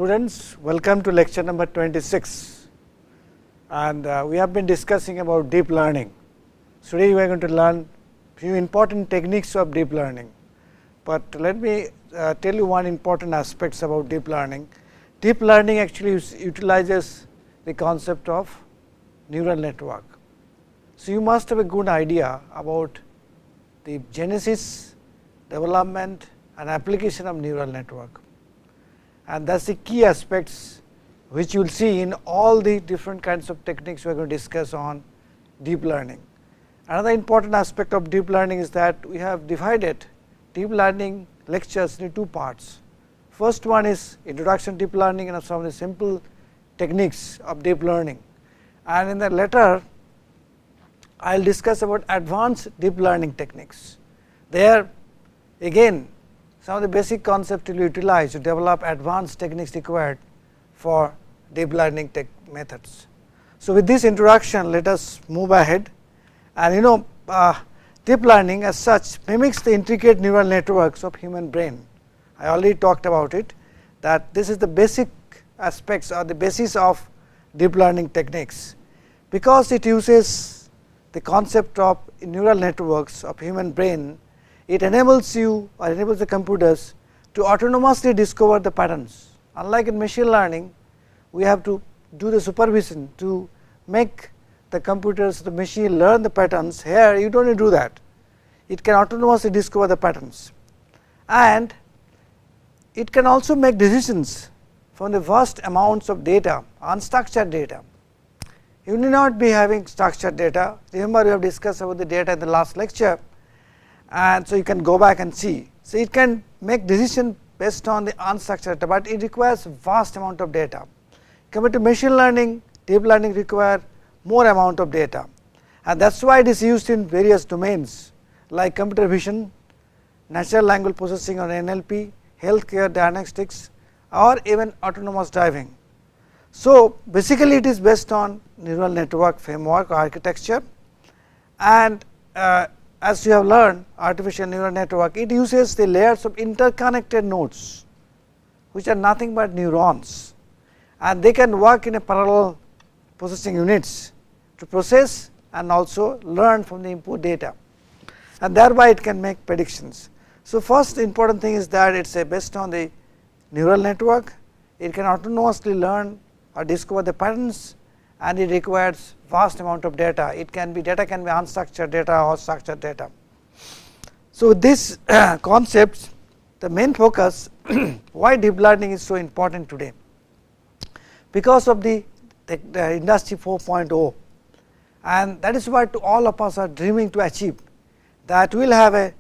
Students, welcome to lecture number 26, and we have been discussing about deep learning. Today we are going to learn few important techniques of deep learning, but let me tell you one important aspects about deep learning. Deep learning actually utilizes the concept of neural network. So, you must have a good idea about the genesis, development and application of neural network, and that is the key aspects which you will see in all the different kinds of techniques we are going to discuss on deep learning. Another important aspect of deep learning is that we have divided deep learning lectures into two parts. First one is introduction to deep learning and some of the simple techniques of deep learning, and in the later I will discuss about advanced deep learning techniques. There again some of the basic concepts will be utilized to develop advanced techniques required for deep learning methods. So, with this introduction, let us move ahead, and deep learning as such mimics the intricate neural networks of human brain. I already talked about it, that this is the basic aspects or the basis of deep learning techniques, because it uses the concept of neural networks of human brain. It enables you or enables the computers to autonomously discover the patterns. Unlike in machine learning, we have to do the supervision to make the computers, the machine learn the patterns. Here you do not need to do that, it can autonomously discover the patterns, and it can also make decisions from the vast amounts of data, unstructured data. You need not be having structured data. Remember, we have discussed about the data in the last lecture, and so you can go back and see. So, it can make decision based on the unstructured data, but it requires vast amount of data. Compared to machine learning, deep learning require more amount of data, and that is why it is used in various domains like computer vision, natural language processing or NLP, healthcare diagnostics, or even autonomous driving. So, basically it is based on neural network framework or architecture, and as you have learned, artificial neural network, it uses the layers of interconnected nodes which are nothing but neurons, and they can work in a parallel processing units to process and also learn from the input data, and thereby it can make predictions. So, first important thing is that it is based on the neural network. It can autonomously learn or discover the patterns, and it requires vast amount of data. It can be data can be unstructured data or structured data. So, with this concepts, the main focus why deep learning is so important today, because of the industry 4.0, and that is what all of us are dreaming to achieve, that we will have a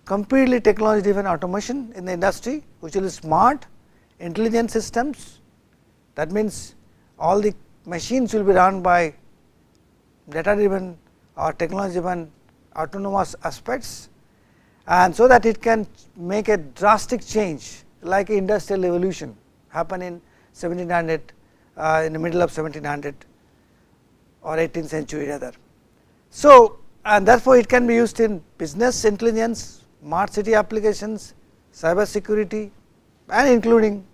completely technology driven automation in the industry, which will be smart intelligent systems. That means all the machines will be run by data driven or technology driven autonomous aspects, and so that it can make a drastic change like industrial revolution happen in 1700 in the middle of 1700 or 18th century rather. So, and therefore, it can be used in business intelligence, smart city applications, cyber security, and including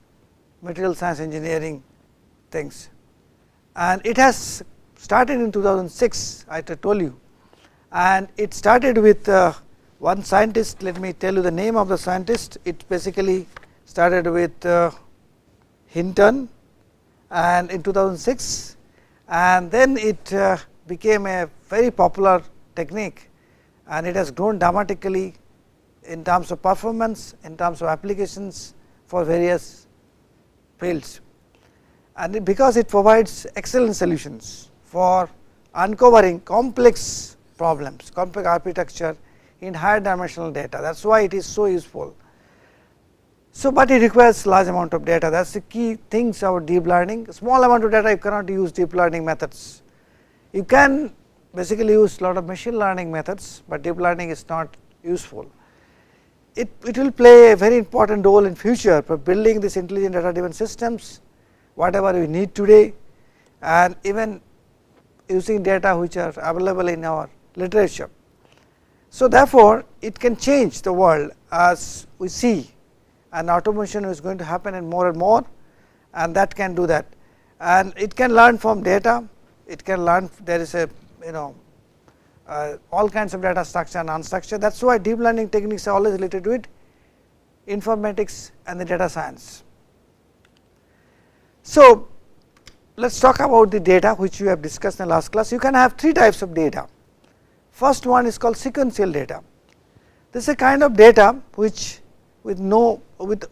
material science engineering things. And it has started in 2006, I told you, and it started with one scientist. Let me tell you the name of the scientist. It basically started with Hinton, and in 2006, and then it became a very popular technique, and it has grown dramatically in terms of performance, in terms of applications for various fields, and because it provides excellent solutions for uncovering complex problems, complex architecture in higher dimensional data. That is why it is so useful. So, but it requires large amount of data. That is the key things about deep learning. Small amount of data you cannot use deep learning methods. You can basically use lot of machine learning methods, but deep learning is not useful. It will play a very important role in future for building these intelligent data driven systems, whatever we need today, and even using data which are available in our literature. So, therefore, it can change the world as we see, and automation is going to happen and more, and that can do that, and it can learn from data, it can learn, there is a all kinds of data structure and unstructured. That is why deep learning techniques are always related with informatics and the data science. So, let us talk about the data which we have discussed in the last class. You can have three types of data. First one is called sequential data. This is a kind of data which with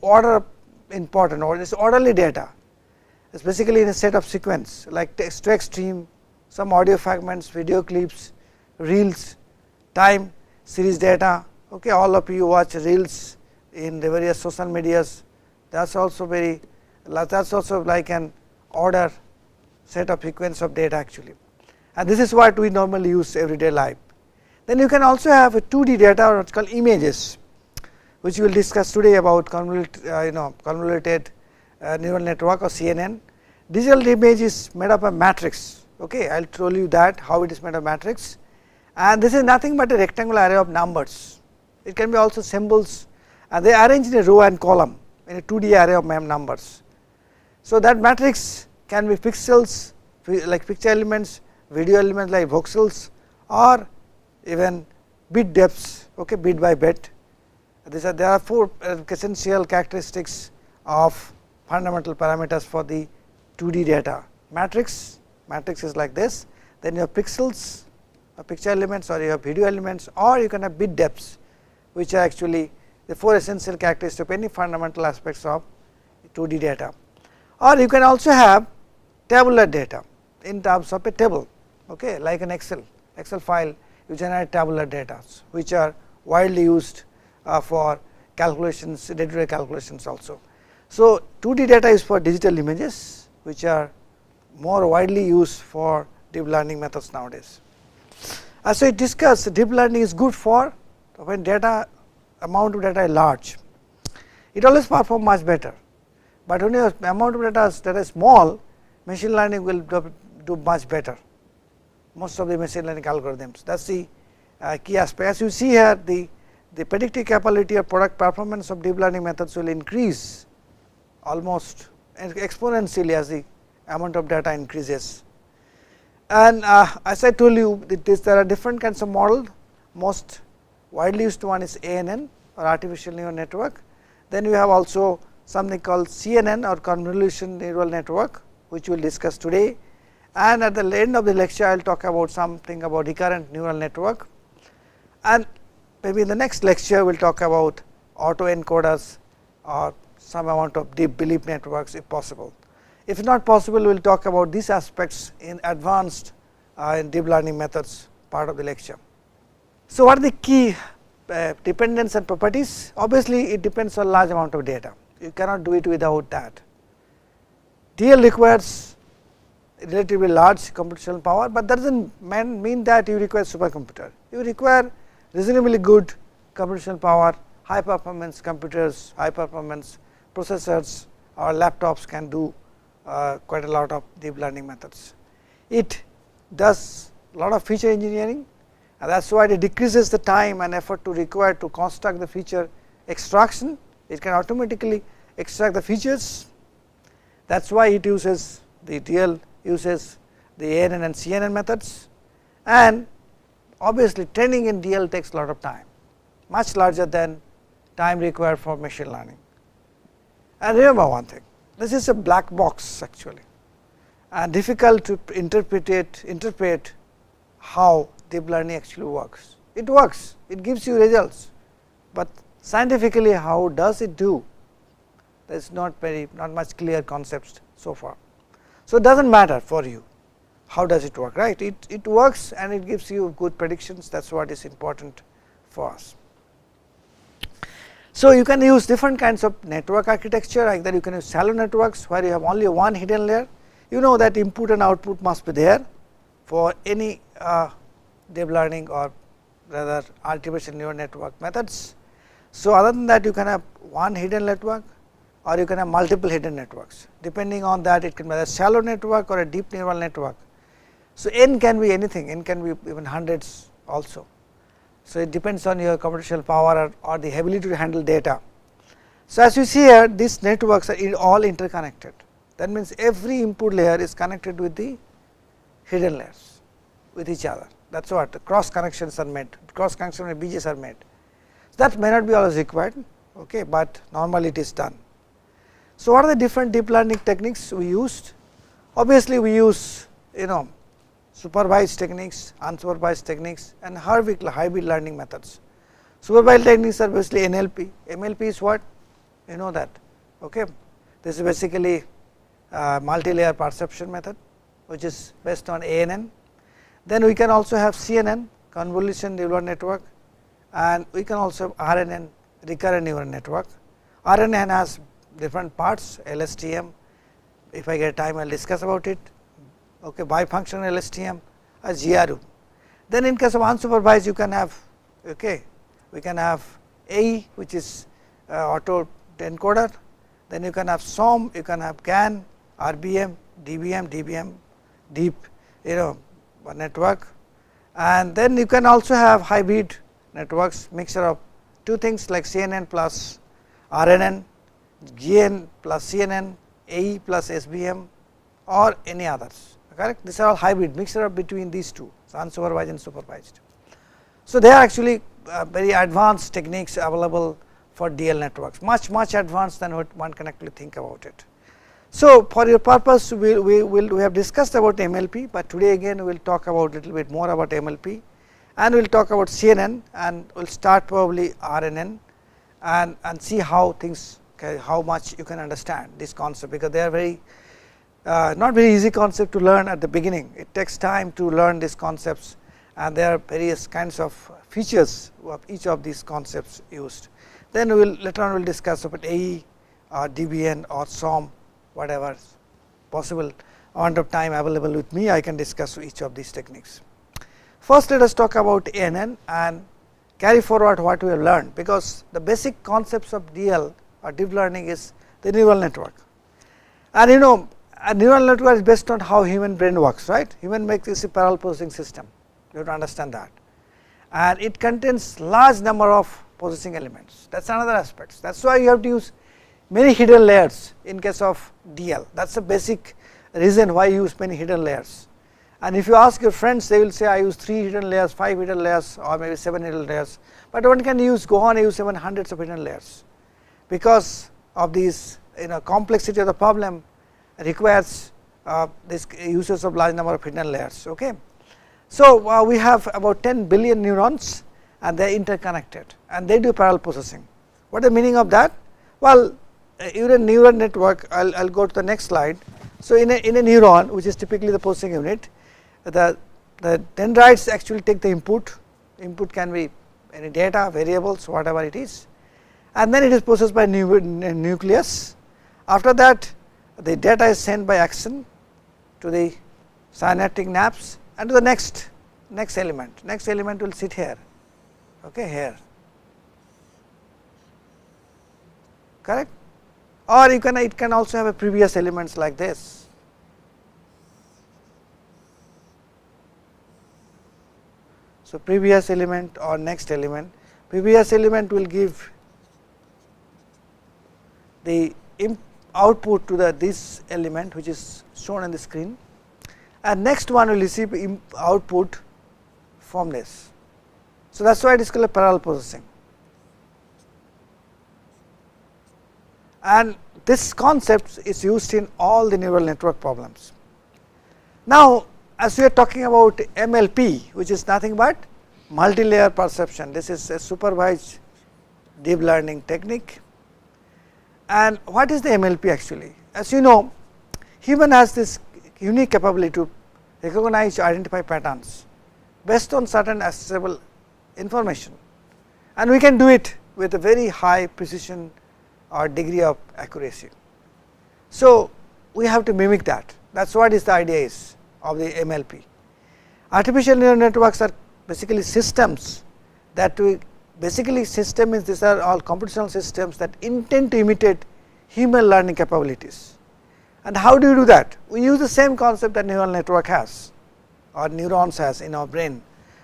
order important, or it is orderly data. It is basically in a set of sequence like text to stream, some audio fragments, video clips, reels, time, series data. Okay, all of you watch reels in the various social medias. That is also like an order set of sequence of data actually, and this is what we normally use everyday life. Then you can also have a 2D data, or what is called images, which we will discuss today about convoluted neural network or CNN. Digital image is made up of matrix. Okay, I will tell you that how it is made of matrix, and this is nothing but a rectangular array of numbers. It can be also symbols, and they are arranged in a row and column in a 2D array of numbers. So, that matrix can be pixels like picture elements, video elements like voxels, or even bit depths, okay, bit by bit. There are four essential characteristics of fundamental parameters for the 2D data. Matrix is like this, then you have pixels, picture elements, or you have video elements, or you can have bit depths, which are actually the four essential characteristics of any fundamental aspects of 2D data. Or you can also have tabular data in terms of a table, okay, like an Excel file. You generate tabular data, which are widely used for calculations, day-to-day calculations also. So, 2D data is for digital images, which are more widely used for deep learning methods nowadays. As we discussed, deep learning is good for when amount of data is large. It always performs much better, but when your amount of data is small, machine learning will do much better. Most of the machine learning algorithms, that is the key aspect. As you see here, the predictive capability of product performance of deep learning methods will increase almost exponentially as the amount of data increases. And as I told you, there are different kinds of models. Most widely used one is ANN, or artificial neural network. Then we have also something called CNN, or convolution neural network, which we will discuss today. And at the end of the lecture, I will talk about something about recurrent neural network, and maybe in the next lecture we will talk about autoencoders or some amount of deep belief networks if possible. If not possible, we will talk about these aspects in advanced in deep learning methods part of the lecture. So, what are the key dependence and properties? Obviously, it depends on large amount of data. You cannot do it without that. DL requires relatively large computational power, but that does not mean that you require supercomputer. You require reasonably good computational power, high performance computers, high performance processors, or laptops can do quite a lot of deep learning methods. It does a lot of feature engineering, and that is why it decreases the time and effort to require to construct the feature extraction. It can automatically extract the features. That is why it uses the DL uses the ANN and CNN methods, and obviously training in DL takes a lot of time, much larger than time required for machine learning. And remember one thing, this is a black box actually, and difficult to interpret how deep learning actually works. It works, it gives you results, but scientifically how does it do? There is not much clear concepts so far. So, it does not matter for you how does it work, right? It works and it gives you good predictions. That is what is important for us. So, you can use different kinds of network architecture, like that you can use shallow networks where you have only one hidden layer. You know that input and output must be there for any deep learning or rather artificial neural network methods. So, other than that you can have one hidden network, or you can have multiple hidden networks. Depending on that, it can be a shallow network or a deep neural network. So, n can be anything, n can be even hundreds also. So, it depends on your computational power or the ability to handle data. So, as you see here, these networks are all interconnected. That means, every input layer is connected with the hidden layers with each other. That is what cross connections are made, cross connection with bridges are made. That may not be always required, okay, but normally it is done. So, what are the different deep learning techniques we used? Obviously, we use supervised techniques, unsupervised techniques, and hybrid learning methods. Supervised techniques are basically NLP. MLP is what? You know that. Okay. This is basically multi-layer perception method, which is based on ANN. Then we can also have CNN, convolution neural network, and we can also have RNN, recurrent neural network. RNN has different parts, LSTM. If I get time, I will discuss about it. Okay, bifunctional LSTM, as GRU. Then in case of unsupervised, you can have, okay, we can have AE, which is auto encoder. Then you can have SOM, you can have GAN, RBM, DBM, deep network, and then you can also have hybrid networks, mixture of two things like CNN plus RNN, GN plus CNN, AE plus SBM, or any others. Correct? These are all hybrid, mixture of between these two, so unsupervised and supervised. So, they are actually very advanced techniques available for DL networks, much advanced than what one can actually think about it. So, for your purpose, we have discussed about MLP, but today again we will talk about little bit more about MLP, and we will talk about CNN, and we will start probably RNN, and see how things, how much you can understand this concept, because they are very not very easy concept to learn at the beginning. It takes time to learn these concepts, and there are various kinds of features of each of these concepts used. Then we will later on we will discuss about AE or DBN or SOM, whatever possible amount of time available with me, I can discuss each of these techniques. First, let us talk about ANN and carry forward what we have learned, because the basic concepts of DL or deep learning is the neural network. And a neural network is based on how human brain works, right? Human makes this a parallel processing system, you have to understand that, and it contains large number of processing elements. That is another aspect. That is why you have to use many hidden layers in case of DL. That is the basic reason why you use many hidden layers. And if you ask your friends, they will say I use 3 hidden layers, 5 hidden layers, or maybe 7 hidden layers, but one can go on and use even hundreds of hidden layers, because of these complexity of the problem requires this uses of large number of hidden layers. Okay. So, we have about 10 billion neurons, and they are interconnected, and they do parallel processing. What is the meaning of that? Well, in a neural network, I will go to the next slide. So, in a neuron, which is typically the processing unit, the dendrites actually take the input can be any data, variables, whatever it is, and then it is processed by nucleus. After that, the data is sent by axon to the synaptic naps and to the next element. Next element will sit here, okay, here, correct, or it can also have a previous elements like this. So, previous element or next element, previous element will give the output to this element which is shown on the screen, and next one will receive output from this. So, that is why it is called a parallel processing, and this concept is used in all the neural network problems. Now, as we are talking about MLP, which is nothing but multi-layer perception, this is a supervised deep learning technique. And what is the MLP actually? As you know, human has this unique capability to recognize, identify patterns based on certain accessible information, and we can do it with a very high precision or degree of accuracy. So, we have to mimic that. That is what is the idea is of the MLP. Artificial neural networks are basically systems that system means these are all computational systems that intend to imitate human learning capabilities. And how do you do that? We use the same concept that neural network has or neurons has in our brain,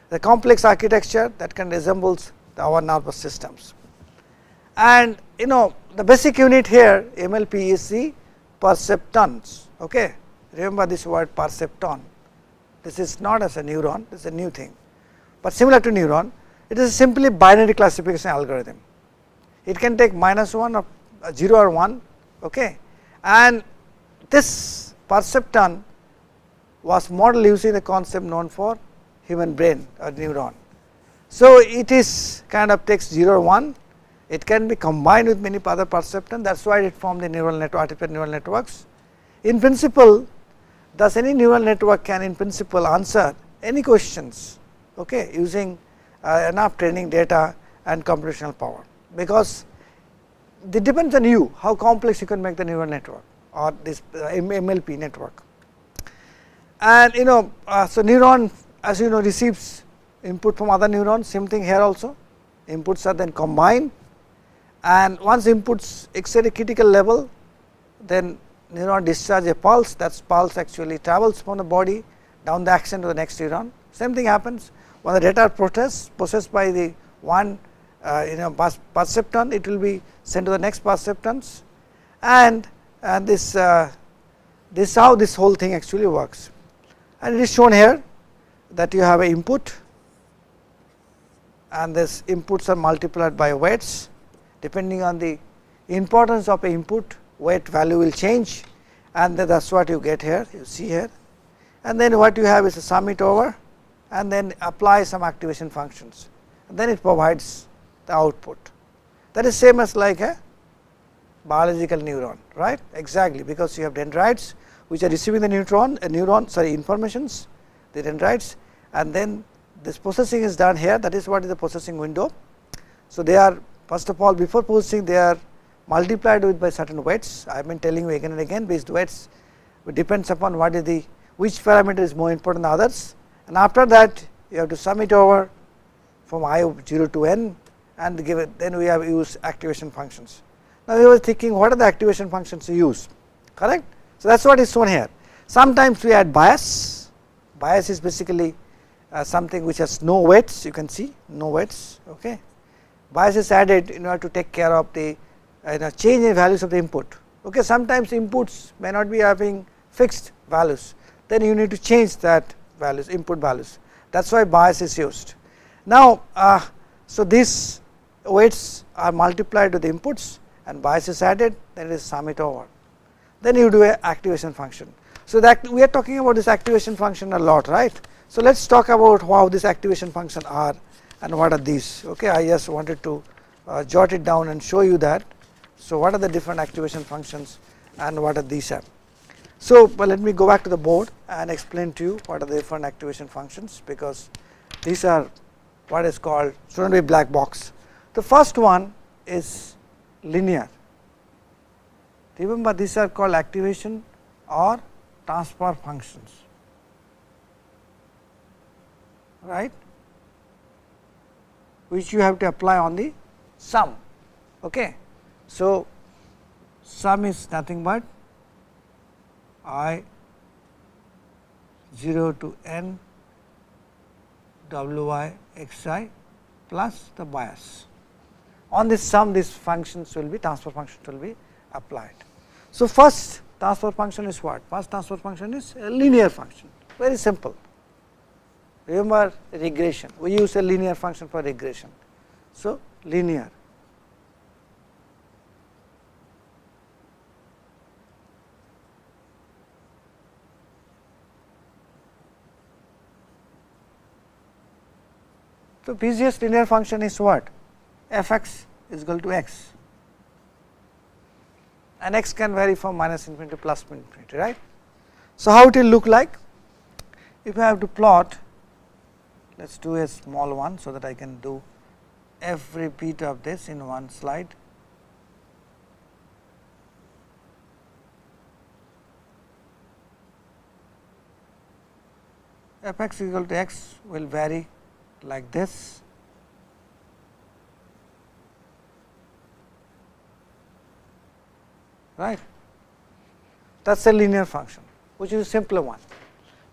the complex architecture that can resembles our nervous systems. And the basic unit here MLP is the perceptrons. Okay. Remember this word perceptron. This is not as a neuron, this is a new thing, but similar to neuron, it is simply binary classification algorithm. It can take -1 or 0 or 1, okay. And this perceptron was modeled using the concept known for human brain or neuron. So, it is kind of takes 0 or 1, it can be combined with many other perceptrons, that is why it formed the neural network, artificial neural networks. In principle, thus any neural network can in principle answer any questions, okay, using enough training data and computational power, because it depends on you how complex you can make the neural network or this MLP network. And so neuron, as you know, receives input from other neurons, same thing here also, inputs are then combined, and once inputs exceed a critical level, then neuron discharge a pulse, that pulse actually travels from the body down the axon to the next neuron. Same thing happens when the data are processed by the one perceptron, it will be sent to the next perceptrons, and this is how this whole thing actually works. And it is shown here that you have an input, and this inputs are multiplied by weights. Depending on the importance of a input, weight value will change, and that is what you get here, you see here. And then what you have is a sum it over and then apply some activation functions, and then it provides the output. That is same as like a biological neuron, right, exactly, because you have dendrites which are receiving the informations, the dendrites, and then this processing is done here, that is what is the processing window. So, they are first of all before processing they are multiplied with by certain weights. I have been telling you again and again, these weights depends upon what is the which parameter is more important than others, and after that you have to sum it over from I of 0 to n and give it, then we have used activation functions. Now, we were thinking what are the activation functions you use, correct. So, that is what is shown here. Sometimes we add bias, bias is basically something which has no weights, you can see no weights, okay. Bias is added in order to take care of the change in values of the input, okay. Sometimes inputs may not be having fixed values, then you need to change that values, input values, that is why bias is used. Now, so these weights are multiplied with the inputs and bias is added, then it is sum it over, then you do a activation function. So, that we are talking about this activation function a lot, right. So, let us talk about how this activation function are and what are these, okay. I just wanted to jot it down and show you that. So, what are the different activation functions and what are these are. So, let me go back to the board and explain to you what are the different activation functions, because these are what is called shouldn't be black box. The first one is linear. Remember, these are called activation or transfer functions, right, which you have to apply on the sum, okay. So, sum is nothing but I 0 to n wi xi plus the bias. On this sum, these functions will be transfer functions will be applied. So, first transfer function is what? First transfer function is a linear function, very simple. Remember regression, we use a linear function for regression. So, linear. So, Bezier linear function is what? F x is equal to x, and x can vary from -infinity to +infinity, right. So, how it will look like? If I have to plot, let us do a small one, so that I can do every bit of this in one slide. F x is equal to x will vary like this, right. That is a linear function, which is a simpler one,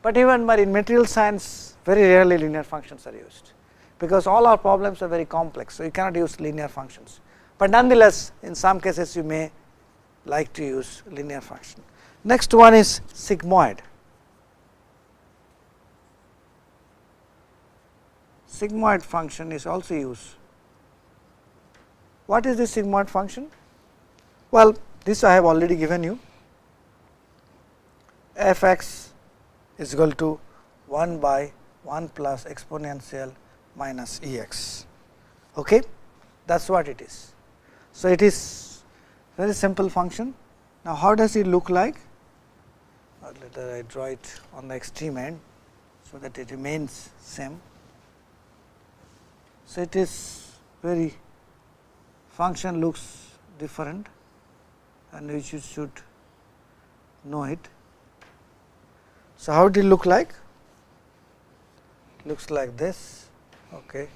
but even in material science very rarely linear functions are used, because all our problems are very complex. So, you cannot use linear functions, but nonetheless in some cases you may like to use linear function. Next one is sigmoid. Sigmoid function is also used. What is the sigmoid function? Well, this I have already given you. F x is equal to 1 by 1 plus exponential minus E x. Okay? That is what it is. So, it is very simple function. Now, how does it look like? Let I draw it on the extreme end, so that it remains same. So, it is very function looks different, and we should know it. So, how did it look like? Looks like this. Okay.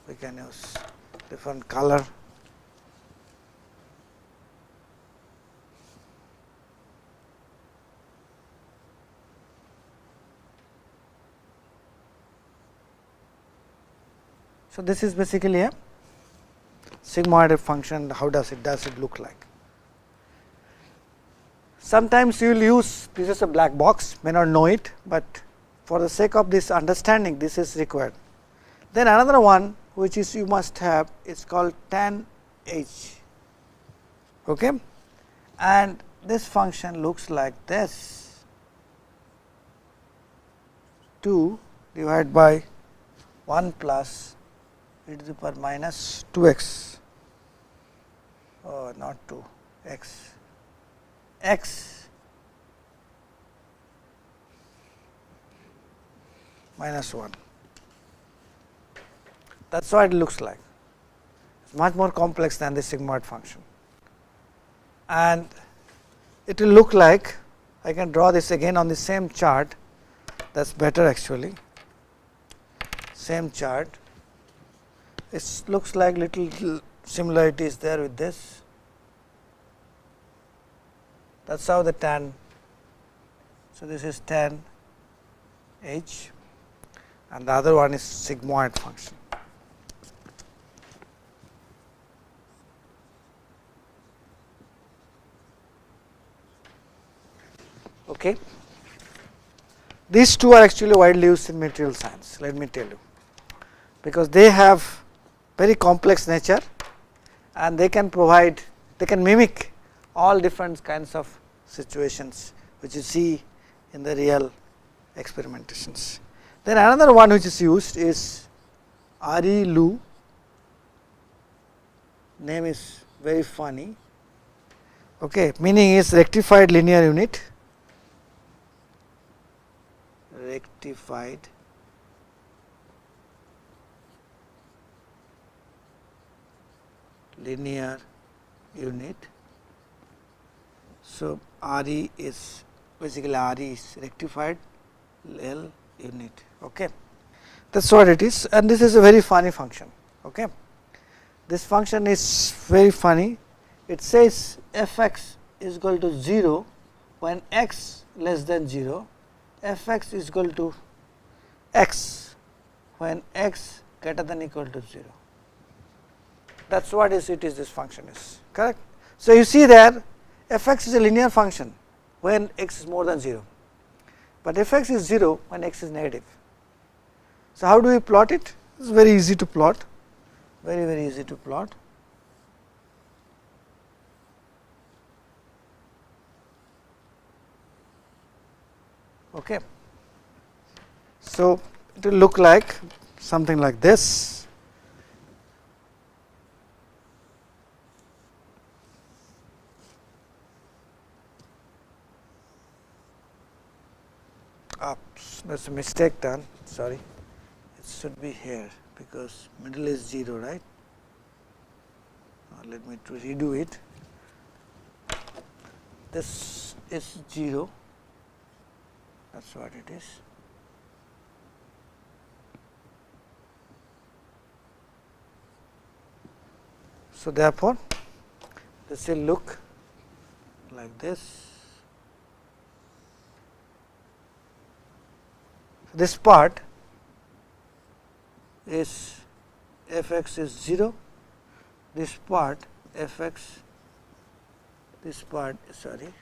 We can use different color. So, this is basically a sigmoid function. How does it look like? Sometimes you will use this is a black box, may not know it, but for the sake of this understanding, this is required. Then another one which is you must have is called tan h. Okay? And this function looks like this, 2 divided by 1 plus e to the power minus 2 x, not 2 x, x minus 1. That is what it looks like. It is much more complex than the sigmoid function, and it will look like, I can draw this again on the same chart, that is better actually, same chart. It looks like little similarity is there with this. That is how the tan. So, this is tan h, and the other one is sigmoid function. Okay. These two are actually widely used in material science, let me tell you, because they have very complex nature, and they can provide, they can mimic all different kinds of situations which you see in the real experimentations. Then another one which is used is RE-LU, name is very funny, okay, meaning is rectified linear unit, rectified linear unit. So, RE is basically RE is rectified L unit. Okay. That is what it is, and this is a very funny function. Okay. This function is very funny. It says f x is equal to 0 when x less than 0, f x is equal to x when x greater than equal to 0. That is what it is, this function is correct. So, you see there f x is a linear function when x is more than 0, but f x is 0 when x is negative. So, how do we plot it? It is very easy to plot, very easy to plot. Okay. So, it will look like something like this. Oops, there is a mistake done, sorry, it should be here because middle is 0, right. Let me to redo it. This is 0, that is what it is. So, therefore, this will look like this. This part is f x is 0, this part f x this part, sorry,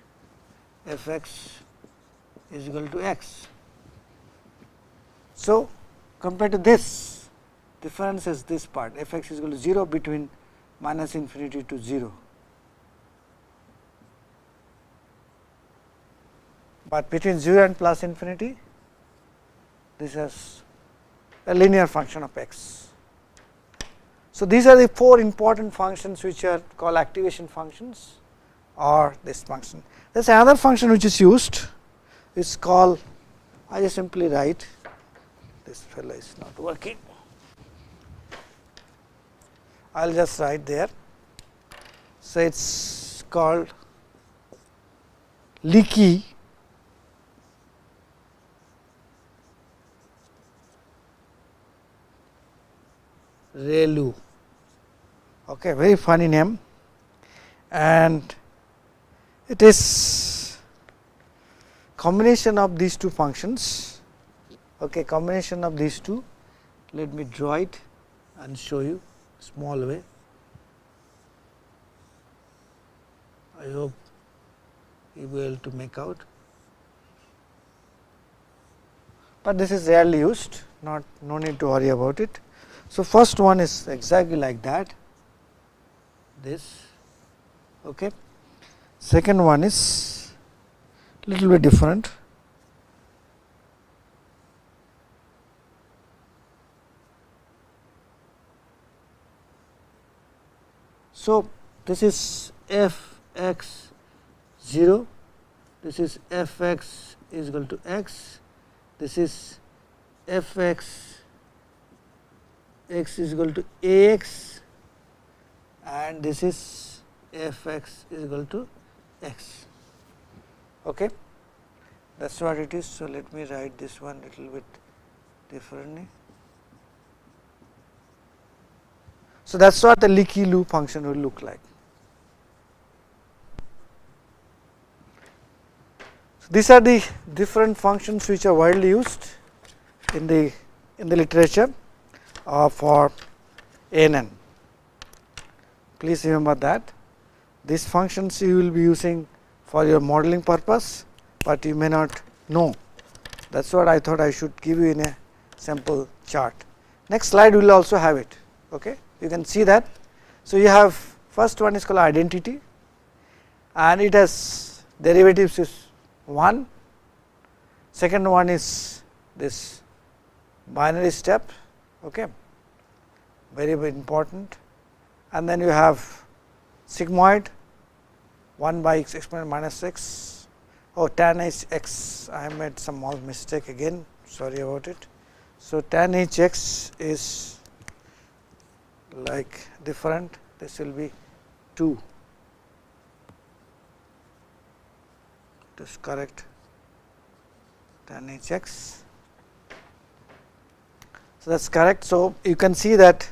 f x is equal to x. So, compared to this, difference is this part, f x is equal to 0 between minus infinity to 0. But between 0 and plus infinity, this is a linear function of x. So, these are the 4 important functions which are called activation functions or this function. There is another function which is used, is called, I just simply write, this fellow is not working, I will just write there. So, it is called leaky ReLU, okay, very funny name, and it is combination of these two functions, okay, combination of these two. Let me draw it and show you small way. I hope you will be able to make out, but this is rarely used, no need to worry about it. So, first one is exactly like that, this, okay. Second one is little bit different. So, this is f x 0, this is f x is equal to x, this is f x x is equal to a x, and this is f x is equal to x. Okay. That is what it is. So, let me write this one little bit differently. So, that is what the leaky loop function will look like. So, these are the different functions which are widely used in the literature for ANN. Please remember that these functions you will be using for your modeling purpose, but you may not know. That is what I thought I should give you in a sample chart. Next slide will also have it. Okay. You can see that. So, you have first one is called identity, and it has derivatives is 1, second one is this binary step, okay, very important, and then you have sigmoid 1 by x exponent minus x, tan h x, I have made some small mistake again, sorry about it. So, tan h x is like different, this will be 2, this is correct, tan h x. So, that is correct. So, you can see that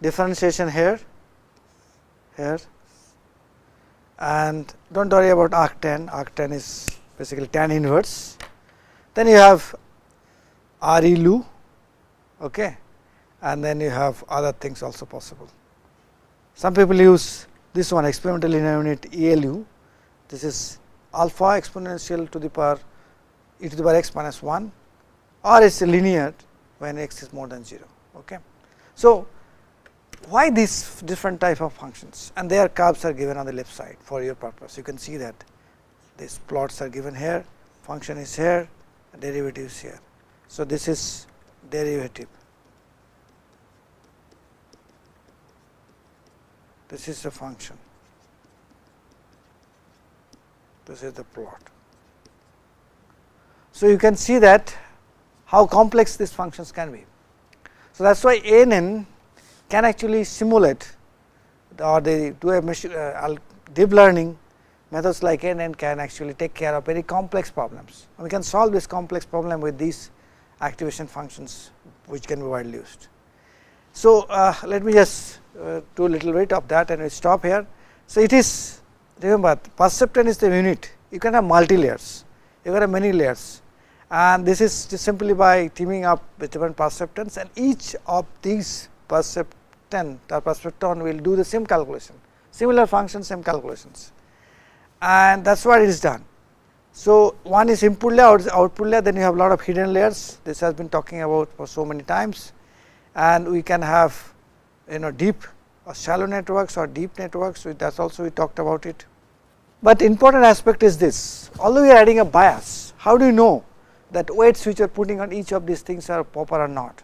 differentiation here, and do not worry about arctan is basically tan inverse. Then you have ReLU, okay, and then you have other things also possible. Some people use this one experimental linear unit ELU, this is alpha exponential to the power e to the power x minus 1, or it is linear when x is more than 0. Okay. So, why these different type of functions, and their curves are given on the left side for your purpose. You can see that these plots are given here, function is here, derivative is here. So, this is derivative, this is the function, this is the plot. So, you can see that how complex these functions can be. So, that is why ANN can actually simulate, or they do a deep learning methods like ANN can actually take care of very complex problems. And we can solve this complex problem with these activation functions which can be widely used. So, let me just do a little bit of that and we stop here. So, it is, remember, perceptron is the unit, you can have multi layers, you can have many layers, and this is just simply by teaming up with different perceptrons, and each of these perceptron will do the same calculation, similar functions, same calculations. and that is what it is done. So, one is input layer, output layer, then you have a lot of hidden layers. This has been talking about for so many times, and we can have deep or shallow networks or deep networks. So, that is also we talked about it. But important aspect is this: although we are adding a bias, how do you know that weights which you are putting on each of these things are proper or not?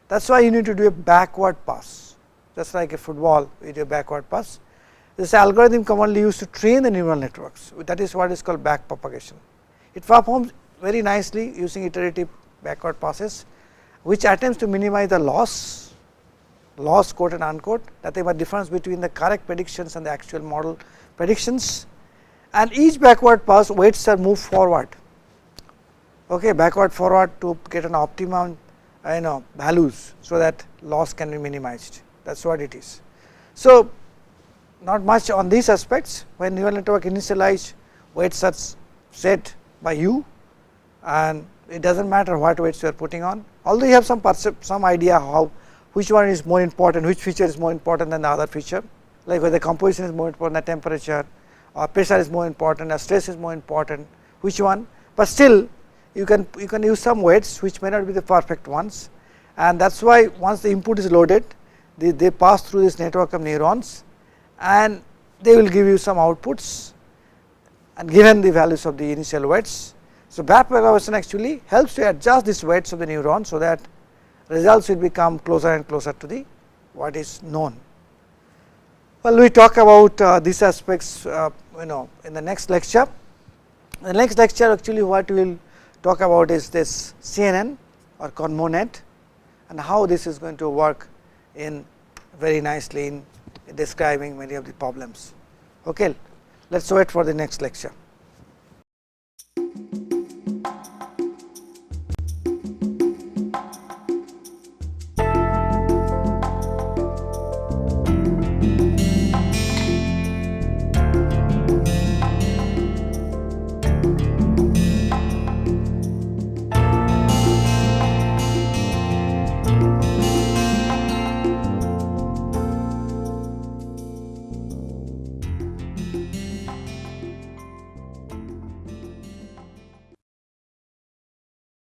That is why you need to do a backward pass, just like a football, we do a backward pass. This algorithm commonly used to train the neural networks, that is what is called backpropagation. It performs very nicely using iterative backward passes, which attempts to minimize the loss quote and unquote, that is the difference between the correct predictions and the actual model predictions, and each backward pass weights are moved forward, backward forward to get an optimum values, so that loss can be minimized. That is what it is. So, not much on these aspects. When neural network initialize, weights are set by you, and it does not matter what weights you are putting on, although you have some idea how which one is more important, which feature is more important than the other feature, like whether composition is more important than temperature, or pressure is more important, or stress is more important, which one, but still you can use some weights which may not be the perfect ones, and that is why once the input is loaded, they pass through this network of neurons, and they will give you some outputs and given the values of the initial weights. So, backpropagation actually helps to adjust these weights of the neuron, so that results will become closer and closer to the what is known. Well, we talk about these aspects in the next lecture. The next lecture actually what we will talk about is this CNN or CONVONET, and how this is going to work in very nicely in describing many of the problems. Okay, let us wait for the next lecture.